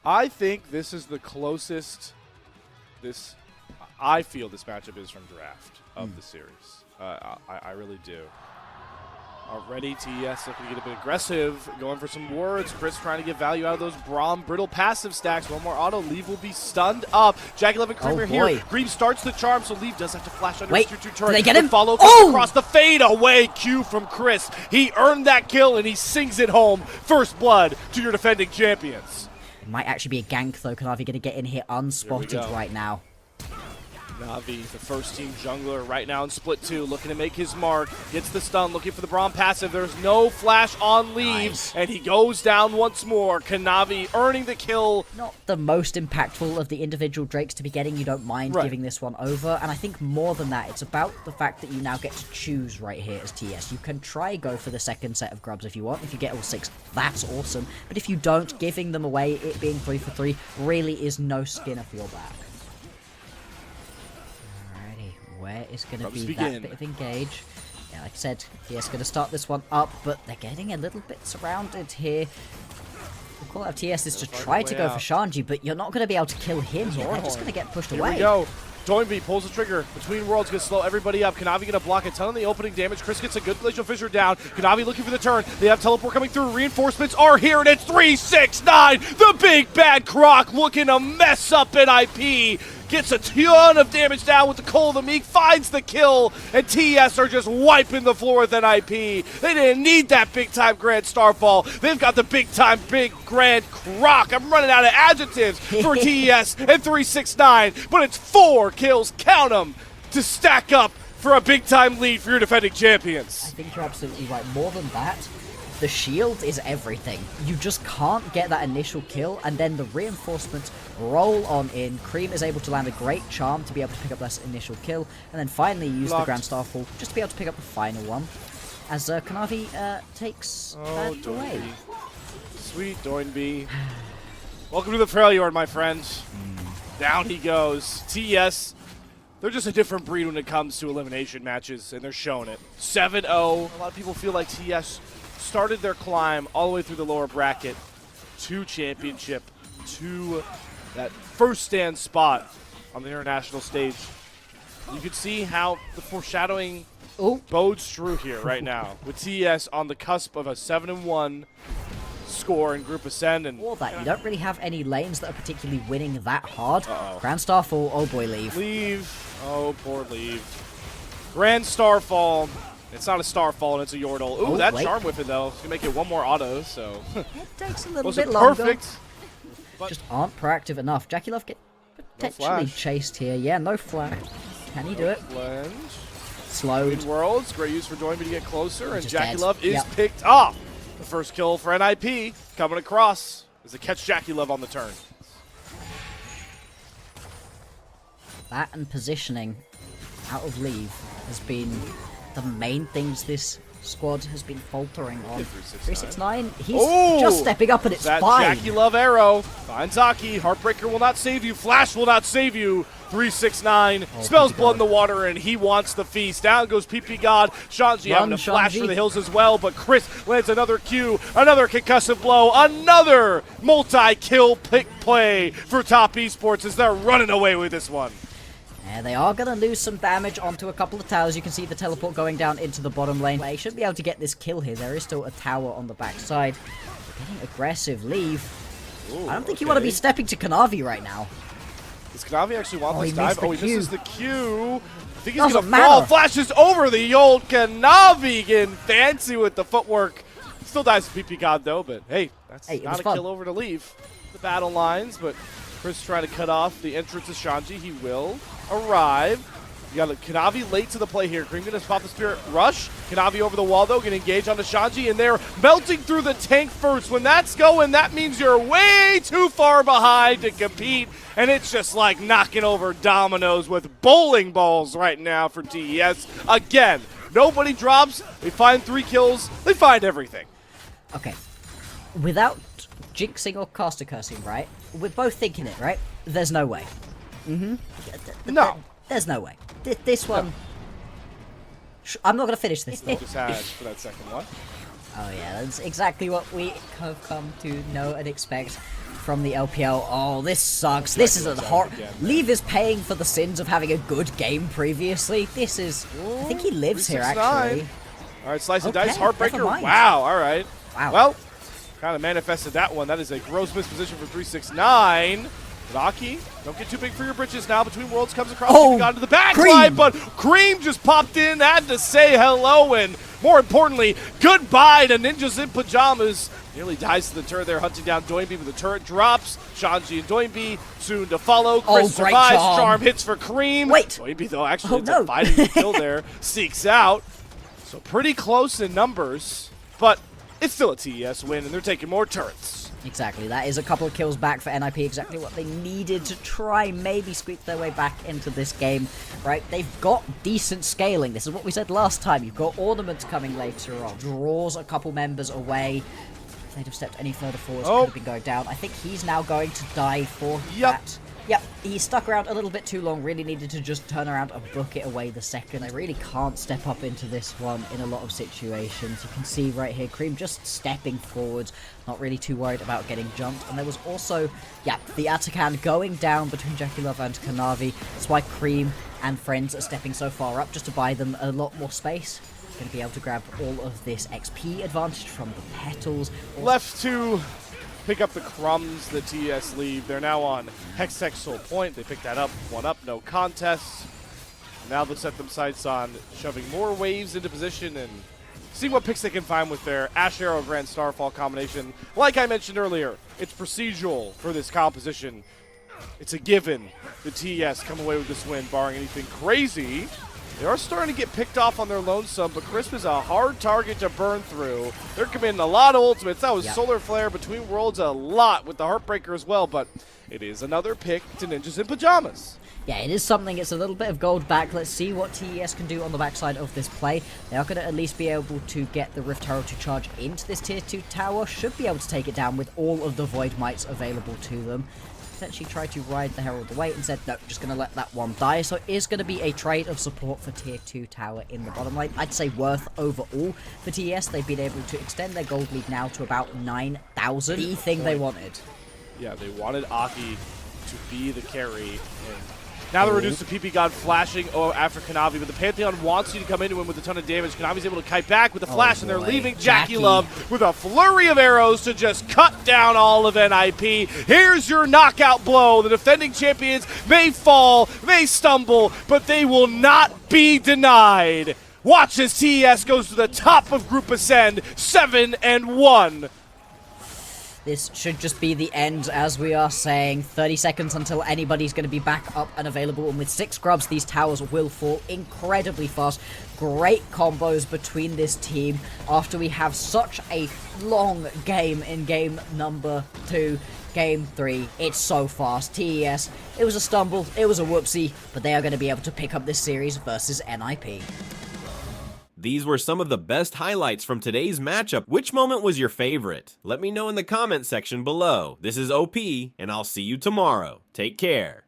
I think this is the closest I feel this matchup is from draft of the series. I really do. Already, TES looking to get a bit aggressive, going for some wards. Chris trying to get value out of those Braum brittle passive stacks. One more auto. Leave will be stunned up. JackeyLove and Cream are here. Green starts the charm, so Leave does have to flash under his 2-2 turret. Did they get him? Follow across the fade away Q from Chris. He earned that kill and he sings it home. First blood to your defending champions. It might actually be a gank though. Kanavi going to get in here unspotted right now. Navi, the first team jungler right now in split 2, looking to make his mark. Gets the stun, looking for the Braum passive. There's no flash on Leave, and he goes down once more. Kanavi earning the kill. Not the most impactful of the individual Drakes to be getting. You don't mind giving this one over. And I think more than that, it's about the fact that you now get to choose right here as TS. You can try go for the second set of grubs if you want. If you get all 6, that's awesome. But if you don't, giving them away, it being 3 for 3, really is no skin off your back. Where is going to be that bit of engage? Yeah, like I said, TS going to start this one up, but they're getting a little bit surrounded here. The call out of TS is to try to go for Shanji, but you're not going to be able to kill him here. They're just going to get pushed away. Here we go. Doinby pulls the trigger. Between worlds going to slow everybody up. Kanavi going to block a ton of the opening damage. Chris gets a good glacial fissure down. Kanavi looking for the turn. They have teleport coming through. Reinforcements are here, and it's 369. The big bad Croc looking to mess up an IP. Gets a ton of damage down with the Call of the Meek, finds the kill, and TS are just wiping the floor with an IP. They didn't need that big-time Grand Starfall. They've got the big-time Big Grand Croc. I'm running out of adjectives for TES and 369, but it's 4 kills, count them, to stack up for a big-time lead for your defending champions. I think you're absolutely right. More than that, the shield is everything. You just can't get that initial kill, and then the reinforcements roll on in. Cream is able to land a great charm to be able to pick up that initial kill, and then finally use the Grand Starfall just to be able to pick up the final one, as Kanavi takes that away. Sweet Doinby. Welcome to the Freljord, my friend. Down he goes. TES, they're just a different breed when it comes to elimination matches, and they're showing it. 7-0. A lot of people feel like TES started their climb all the way through the lower bracket to championship, to that first stand spot on the international stage. You can see how the foreshadowing bodes true here right now, with TES on the cusp of a 7-1 score in Group Ascend. And all that, you don't really have any lanes that are particularly winning that hard. Grand Starfall, oh boy, Leave. Leave, oh poor Leave. Grand Starfall. It's not a Starfall, and it's a Yordle. Ooh, that Charm Whipping, though. It's going to make it one more auto, so. It takes a little bit longer. Perfect. Just aren't proactive enough. JackeyLove get potentially chased here. Yeah, no flash. Can he do it? Blend. Slowed. Worlds. Great use for Doinby to get closer, and JackeyLove is picked off. The first kill for NIP coming across is a catch JackeyLove on the turn. That and positioning out of Leave has been the main things this squad has been faltering on. 369, he's just stepping up, and it's fine. JackeyLove arrow finds Aki. Heartbreaker will not save you. Flash will not save you. 369 spells blood in the water, and he wants the feast. Down goes PP God. Shanji having to flash for the hills as well, but Chris lands another Q, another concussive blow, another multi-kill pick play for Top Esports as they're running away with this one. And they are going to lose some damage onto a couple of towers. You can see the teleport going down into the bottom lane. They should be able to get this kill here. There is still a tower on the backside. Getting aggressive. Leave. I don't think you want to be stepping to Kanavi right now. Does Kanavi actually want this dive? Oh, he misses the Q. I think he's going to fall. Flashes over the old Kanavi, getting fancy with the footwork. Still dies to PP God, though, but hey, that's not a kill over to Leave the battle lines, but Chris trying to cut off the entrance of Shanji. He will arrive. You got Kanavi late to the play here. Green gonna spot the Spirit Rush. Kanavi over the wall, though, gonna engage onto Shanji, and they're melting through the tank first. When that's going, that means you're way too far behind to compete, and it's just like knocking over dominoes with bowling balls right now for TES. Again, nobody drops. They find 3 kills. They find everything. Okay. Without jinxing or caster cursing, right? We're both thinking it, right? There's no way. No. There's no way. This one... No. I'm not going to finish this. Just had for that second one. Oh yeah, that's exactly what we have come to know and expect from the LPL. Oh, this sucks. This is a hot. Leave is paying for the sins of having a good game previously. This is. I think he lives here, actually. All right, slice and dice, never Heartbreaker. mind. Wow, all right. Wow. Well, kind of manifested that one. That is a gross misposition for 369. Rocky, don't get too big for your britches now. Between Worlds comes across, got to the back line, but Cream just popped in, had to say hello, and more importantly, goodbye to Ninjas in Pyjamas. Nearly dies to the turret there, hunting down Doinby, but the turret drops. Shanji and Doinby soon to follow. Chris survives. Charm hits for Cream. Doinby, though, actually ends up fighting the kill there. Seeks out. So pretty close in numbers, but it's still a TES win, and they're taking more turrets. Exactly. That is a couple of kills back for NIP, exactly what they needed to try maybe squeak their way back into this game, right? They've got decent scaling. This is what we said last time. You've got Ornaments coming later on. Draws a couple members away. If they'd have stepped any further forward, could have been going down. I think he's now going to die for that. Yep, he stuck around a little bit too long, really needed to just turn around and book it away the second. They really can't step up into this one in a lot of situations. You can see right here, Cream just stepping forwards, not really too worried about getting jumped. And there was also, the Atakan going down between Jackie Love and Kanavi. That's why Cream and friends are stepping so far up, just to buy them a lot more space. Going to be able to grab all of this XP advantage from the petals. Left to pick up the crumbs that TES leave. They're now on Hextech Soul Point. They picked that up, 1-up, no contest. Now they'll set them sights on shoving more waves into position and see what picks they can find with their Ash Arrow Grand Starfall combination. Like I mentioned earlier, it's procedural for this composition. It's a given. The TES come away with this win, barring anything crazy. They are starting to get picked off on their lonesome, but Crisp is a hard target to burn through. They're committing a lot of ultimates. That was Solar Flare between Worlds a lot with the Heartbreaker as well, but it is another pick to Ninjas in Pyjamas. Yeah, it is something. It's a little bit of gold back. Let's see what TES can do on the backside of this play. They are going to at least be able to get the Rift Herald to charge into this Tier 2 tower. Should be able to take it down with all of the Void Mites available to them. Potentially tried to ride the Herald away and said, no, just going to let that one die. So it is going to be a trade of support for Tier 2 tower in the bottom lane. I'd say worth overall for TES. They've been able to extend their gold lead now to about 9,000. The thing they wanted. Yeah, they wanted Aki to be the carry. And now they're reduced to PP God flashing after Kanavi, but the Pantheon wants you to come into him with a ton of damage. Kanavi's able to kite back with the flash, and they're leaving Jackie Love with a flurry of arrows to just cut down all of NIP. Here's your knockout blow. The defending champions may fall, may stumble, but they will not be denied. Watch as TES goes to the top of Group Ascend, 7-1. This should just be the end, as we are saying. 30 seconds until anybody's going to be back up and available. And with 6 grubs, these towers will fall incredibly fast. Great combos between this team after we have such a long game in game number 2. Game 3, it's so fast. TES, it was a stumble, it was a whoopsie, but they are going to be able to pick up this series versus NIP. These were some of the best highlights from today's matchup. Which moment was your favorite? Let me know in the comment section below. This is OP, and I'll see you tomorrow. Take care.